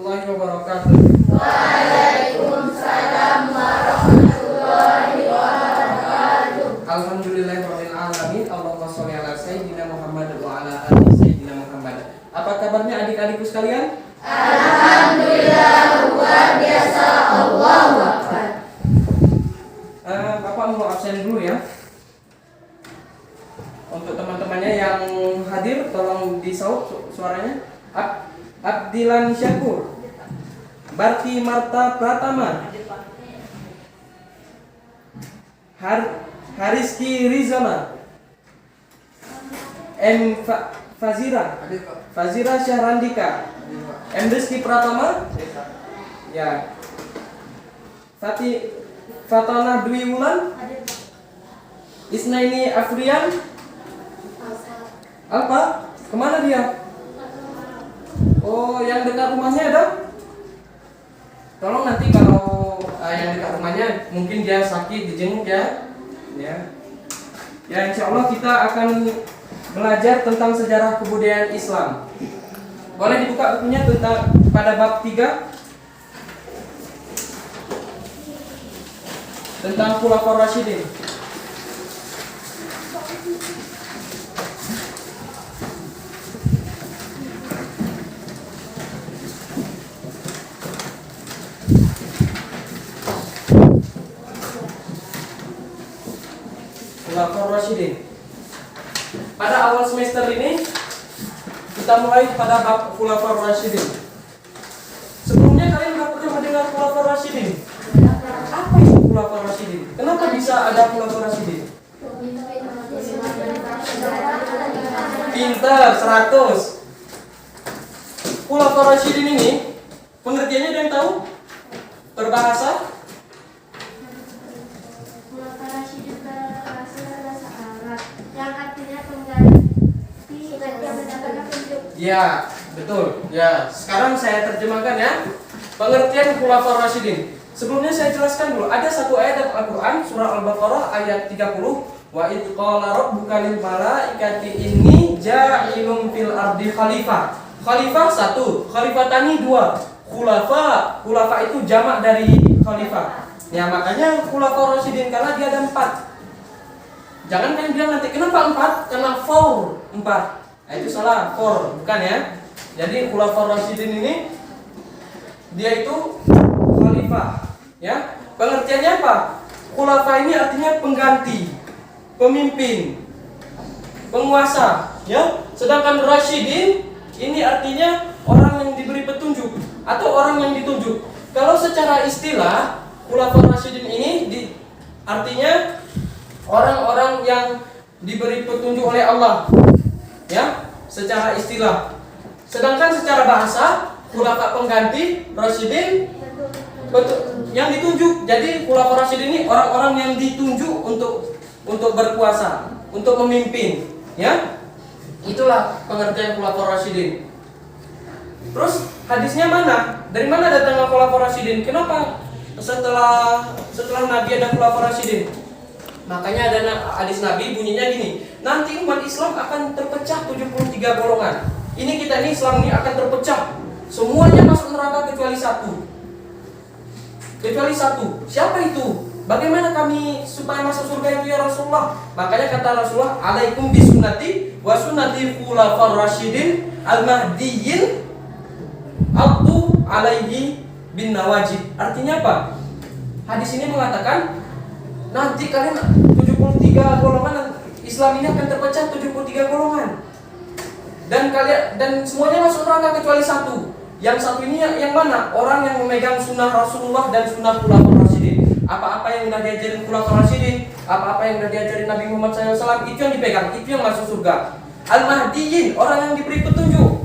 warahmatullahi wabarakatuh. Waalaikumsalam warahmatullahi wabarakatuh. Alhamdulillahirabbil alamin. Allahumma sholli ala sayyidina Muhammad wa ala ali sayyidina Muhammad. Apa kabarnya adik-adikku sekalian? Alhamdulillah luar biasa. Allahu akbar. Bapak mau absen dulu ya. Untuk teman-temannya yang hadir tolong disaut suaranya. Abdilan Syakur, Barti Marta Pratama, Hariski Rizana, Fazira Syahrandika, Rizki Pratama, ya, Fatana Dwi Wulan, Isnaini Afrian, apa? Kemana dia? Oh, yang dekat rumahnya ada? Tolong nanti kalau yang dekat rumahnya mungkin dia sakit dijenguk ya. Ya, insya Allah kita akan belajar tentang sejarah kebudayaan Islam. Boleh dibuka bukunya tentang pada bab 3 tentang Khulafaur Rasyidin. Khulafaur Rasyidin. Pada awal semester ini kita mulai pada bab Khulafaur Rasyidin. Sebelumnya kalian sudah pernah mendengar Khulafaur Rasyidin? Apa itu Khulafaur Rasyidin? Kenapa bisa ada Khulafaur Rasyidin? Pintar, 100. Khulafaur Rasyidin ini pengertiannya ada yang tahu? Berbahasa? Ya, betul. Ya, sekarang saya terjemahkan ya. Pengertian Khulafaur Rasyidin. Sebelumnya saya jelaskan dulu. Ada satu ayat dalam Al-Qur'an surah Al-Baqarah ayat 30. Wa id qala rabbuka lil malaikati inni ja'ilun fil ardi khalifah. Khalifah 1, khalifatani 2. Khulafa itu jamak dari khalifah. Ya, makanya Khulafaur Rasyidin karena dia ada 4. Jangan kalian bilang nanti kenapa 4? Karena 4. Itu salah, 4 bukan ya. Jadi Khulafaur Rasyidin ini dia itu khalifah ya. Pengertiannya apa? Khulafa ini artinya pengganti, pemimpin, penguasa ya. Sedangkan Rasyidin ini artinya orang yang diberi petunjuk atau orang yang ditunjuk. Kalau secara istilah Khulafaur Rasyidin ini artinya orang-orang yang diberi petunjuk oleh Allah ya, secara istilah. Sedangkan secara bahasa khulafa pengganti, Rasyidin yang ditunjuk. Jadi Khulafaur Rasyidin ini orang-orang yang ditunjuk untuk berkuasa, untuk memimpin, ya. Itulah pengertian Khulafaur Rasyidin. Terus hadisnya mana? Dari mana datangnya Khulafaur Rasyidin? Kenapa setelah Nabi ada Khulafaur Rasyidin? Makanya ada hadis Nabi bunyinya gini, nanti umat Islam akan terpecah 73 golongan. Ini kita ini Islam ini akan terpecah, semuanya masuk neraka kecuali satu. Siapa itu? Bagaimana kami supaya masuk surga itu ya Rasulullah? Makanya kata Rasulullah, alaikum bisunnati wa sunnati khulafaur rasyidin al-mahdiyyin abdu alaihi bin nawajib. Artinya apa? Hadis ini mengatakan nanti kalian 73 golongan Islam ini akan terpecah 73 golongan. Dan semuanya masuk neraka kecuali satu. Yang satu ini yang mana? Orang yang memegang sunnah Rasulullah dan sunnah Khulafaur Rasyidin. Apa-apa yang sudah diajarin Khulafaur Rasyidin, apa-apa yang sudah diajarin Nabi Muhammad SAW, itu yang dipegang, itu yang masuk surga. Al-Mahdiyyin, orang yang diberi petunjuk.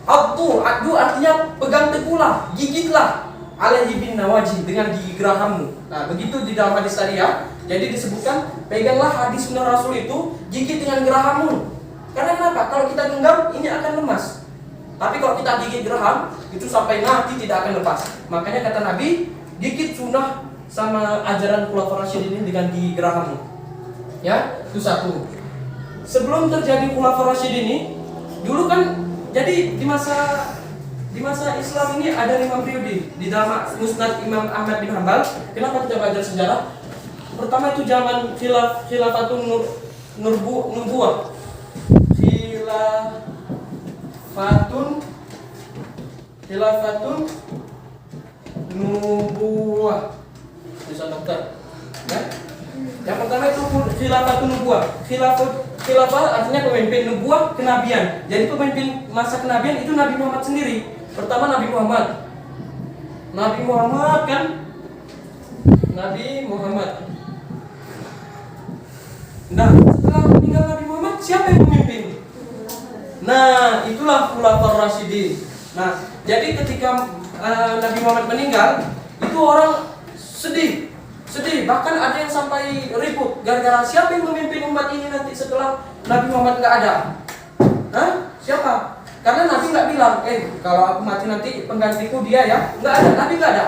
Abdu artinya pegang teguhlah, gigitlah. Alaihi bin nawajib, dengan gigi gerahammu. Nah, begitu di dalam hadis tadi ya. Jadi disebutkan, peganglah hadis sunnah Rasul itu, gigit dengan gerahammu. Karena kenapa? Kalau kita genggam, ini akan lemas. Tapi kalau kita gigit geraham, itu sampai mati tidak akan lepas. Makanya kata Nabi, gigit sunnah sama ajaran Khulafaur Rasyidin dengan gigi gerahammu. Ya, itu satu. Sebelum terjadi Khulafaur Rasyidin ini, dulu kan jadi di Di masa Islam ini ada 5 periode. Di dalam Musnad Imam Ahmad bin Hanbal, kenapa kita belajar sejarah? Pertama itu zaman khilafatun nubuwah. Khilafatun nubuwah. Bisa dokter. Ya? Yang pertama itu khilafatun nubuwah. Khilafah artinya pemimpin, nubuwah kenabian. Jadi pemimpin masa kenabian itu Nabi Muhammad sendiri. Pertama Nabi Muhammad. Nabi Muhammad kan? Nabi Muhammad. Nah, setelah meninggal Nabi Muhammad, siapa yang memimpin? Nah, itulah Khulafaur Rasyidin. Nah, jadi ketika Nabi Muhammad meninggal, itu orang sedih. Bahkan ada yang sampai ribut gara-gara siapa yang memimpin umat ini nanti setelah Nabi Muhammad nggak ada. Hah? Siapa? Karena Nabi nggak bilang, kalau aku mati nanti penggantiku dia ya. Nggak ada, Nabi nggak ada.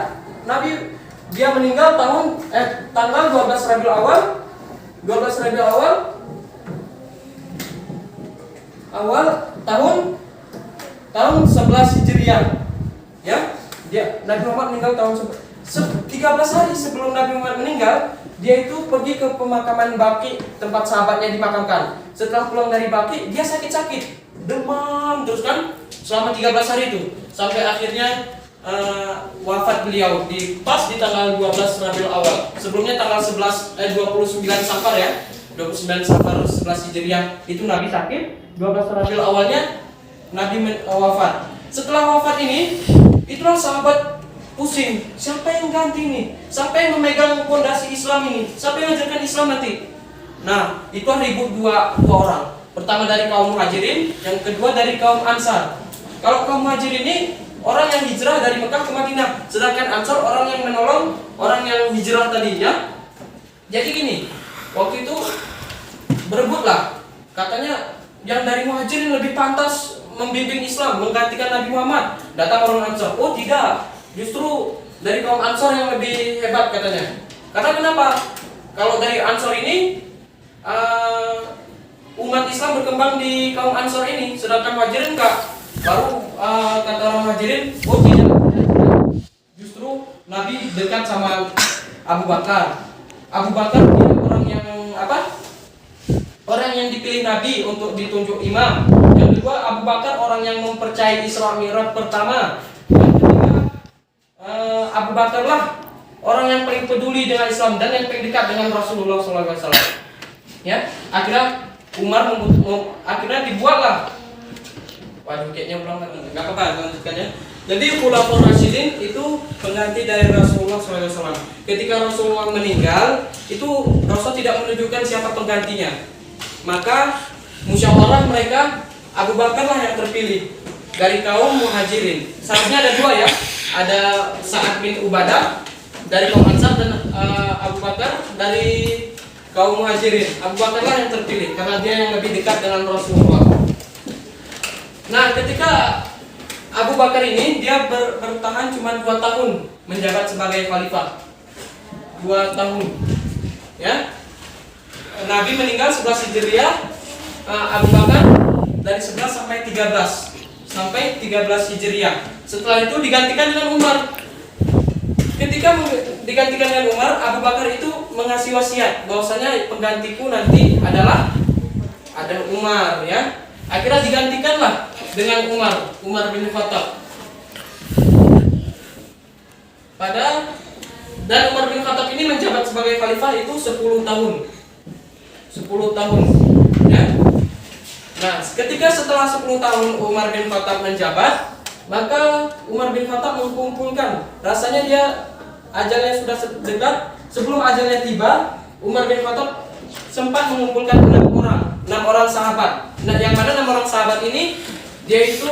Nabi dia meninggal tanggal 12 Rabiul Awal. 12 Rabiul Awal tahun 11 Hijriah. Ya. Nabi Muhammad meninggal tahun 13 hari sebelum Nabi Muhammad meninggal, dia itu pergi ke pemakaman Baqi, tempat sahabatnya dimakamkan. Setelah pulang dari Baqi, dia sakit-sakit, demam terus kan selama 13 hari itu, sampai akhirnya wafat beliau pas di tanggal 12 Rabiul Awal. Sebelumnya tanggal 29 Safar ya. 29 Safar 11 Hijriah itu Nabi sakit, 12 Rabiul Awalnya Nabi wafat. Setelah wafat ini, itulah sahabat pusing, siapa yang ganti ini? Siapa yang memegang fondasi Islam ini? Siapa yang mengajarkan Islam nanti? Nah, itu ribut dua orang. Pertama dari kaum Muhajirin, yang kedua dari kaum Ansar. Kalau kaum Muhajirin ini orang yang hijrah dari Mekah ke Madinah, sedangkan Ansar orang yang menolong orang yang hijrah tadi ya. Jadi gini, waktu itu berebutlah, katanya yang dari Muhajirin lebih pantas membimbing Islam, menggantikan Nabi Muhammad. Datang orang Ansar, oh tidak, justru dari kaum Ansar yang lebih hebat katanya. Karena kenapa? Kalau dari Ansar ini umat Islam berkembang di kaum Ansar ini, sedangkan Muhajirin enggak. Baru kata orang Muhajirin, oh tidak, justru Nabi dekat sama Abu Bakar. Abu Bakar dia orang yang apa? Orang yang dipilih Nabi untuk ditunjuk imam. Yang kedua, Abu Bakar orang yang mempercayai Isra Mi'raj pertama. Yang ketiga, Abu Bakar lah orang yang paling peduli dengan Islam dan yang paling dekat dengan Rasulullah SAW. Ya, akhirnya Umar akhirnya dibuatlah. Waduh, kayaknya ulang lagi. Enggak apa-apa, lanjutkannya. Jadi Khulafaur Rasyidin itu pengganti dari Rasulullah SAW. Ketika Rasulullah meninggal, itu Rasul tidak menunjukkan siapa penggantinya. Maka musyawarah mereka, Abu Bakar lah yang terpilih dari kaum Muhajirin. Seharusnya ada dua ya, ada Sa'ad bin Ubadah dari kaum Ansar dan Abu Bakar dari kaum Muhajirin. Abu Bakar lah yang terpilih karena dia yang lebih dekat dengan Rasulullah. Nah, ketika Abu Bakar ini dia bertahan cuma 2 tahun menjabat sebagai khalifah. 2 tahun. Ya. Nabi meninggal 11 Hijriah, Abu Bakar dari 11 sampai 13 Hijriah. Setelah itu digantikan dengan Umar. Ketika digantikan dengan Umar, Abu Bakar itu mengasih wasiat bahwasanya penggantiku nanti ada Umar ya. Akhirnya digantikanlah dengan Umar bin Khattab. Dan Umar bin Khattab ini menjabat sebagai khalifah itu 10 tahun. 10 tahun ya. Nah, ketika setelah 10 tahun Umar bin Khattab menjabat, maka Umar bin Khattab mengumpulkan, rasanya dia ajalnya sudah dekat. Sebelum ajalnya tiba, Umar bin Khattab sempat mengumpulkan 6 orang sahabat. Nah, yang mana 6 orang sahabat ini dia itu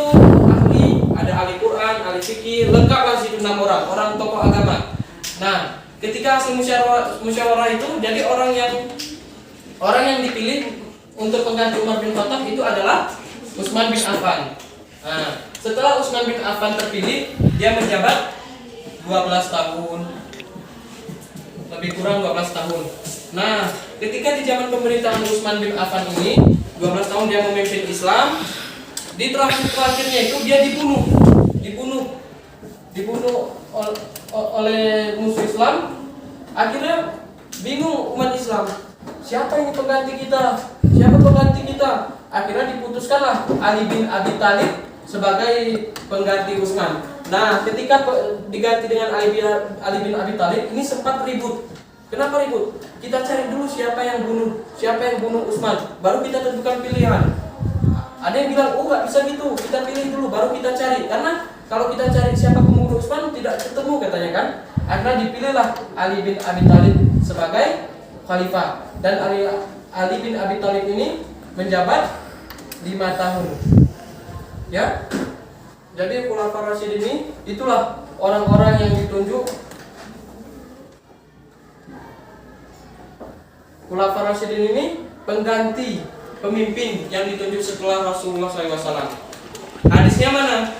ada ahli Quran, ahli fikih, lengkaplah situ 6 orang tokoh agama. Nah, ketika hasil musyawarah itu, jadi orang yang dipilih untuk pengganti Umar bin Khattab itu adalah Utsman bin Affan. Nah, setelah Utsman bin Affan terpilih, dia menjabat 12 tahun. Lebih kurang 12 tahun. Nah, ketika di zaman pemerintahan Utsman bin Affan ini, 12 tahun dia memimpin Islam, di terakhirnya itu dia dibunuh oleh musuh Islam. Akhirnya bingung umat Islam, siapa ini pengganti kita? Akhirnya diputuskanlah Ali bin Abi Thalib sebagai pengganti Utsman. Nah, ketika diganti dengan Ali bin Abi Thalib, ini sempat ribut. Kenapa ribut? Kita cari dulu siapa yang bunuh Utsman, baru kita tentukan pilihan. Ada yang bilang, oh nggak bisa gitu, kita pilih dulu, baru kita cari. Karena kalau kita cari siapa pembunuh Utsman tidak ketemu katanya kan. Akhirnya dipilihlah Ali bin Abi Thalib sebagai khalifah. Dan Ali bin Abi Thalib ini menjabat 5 tahun. Ya. Jadi Khulafaur Rasyidin ini itulah orang-orang yang ditunjuk. Khulafaur Rasyidin ini pengganti pemimpin yang ditunjuk setelah Rasulullah SAW. Hadisnya mana?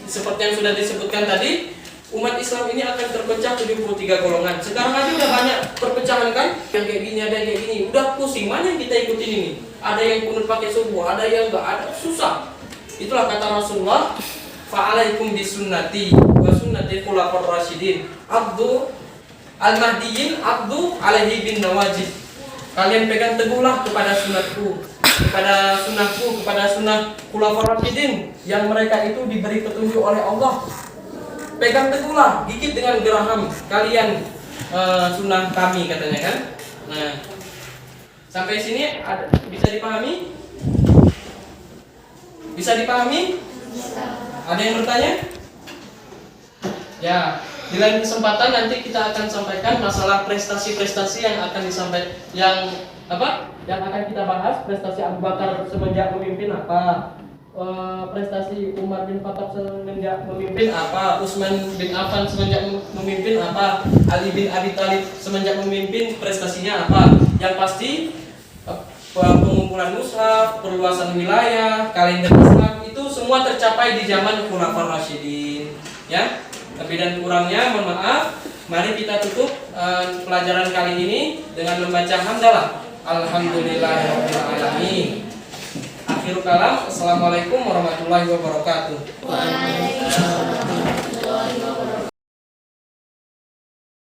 Seperti yang sudah disebutkan tadi, umat Islam ini akan terpecah 73 golongan. Sekarang aja udah banyak perpecahan kan? Yang kayak gini, ada yang kayak gini. Udah pusing, mana yang kita ikutin ini? Ada yang kunut pakai subuh, ada yang enggak, ada susah. Itulah kata Rasulullah, fa'alaikum bisunnati wa sunnati khulafaur rasyidin. Abdu al-mahdiyyin abdu alaihi bin nawajid. Kalian pegang teguhlah kepada sunnahku, kepada sunnah khulafaur rasyidin yang mereka itu diberi petunjuk oleh Allah. Pegang teguhlah, gigit dengan geraham kalian sunnah kami katanya kan. Nah, sampai sini bisa dipahami? Bisa dipahami? Ada yang bertanya? Ya, di lain kesempatan nanti kita akan sampaikan masalah prestasi-prestasi yang akan disampaikan, yang akan kita bahas. Prestasi Abu Bakar semenjak memimpin apa? Prestasi Umar bin Khattab semenjak memimpin apa? Utsman bin Affan semenjak memimpin apa? Ali bin Abi Thalib semenjak memimpin prestasinya apa? Yang pasti pengumpulan mushaf, perluasan wilayah, kalender Islam itu semua tercapai di zaman Khulafaur Rasyidin. Ya, lebih dan kurangnya mohon maaf. Mari kita tutup pelajaran kali ini dengan membaca hamdalah. Alhamdulillahirabbil alamin. Akhirul kalam. Assalamualaikum warahmatullahi wabarakatuh. Waalaikumsalam.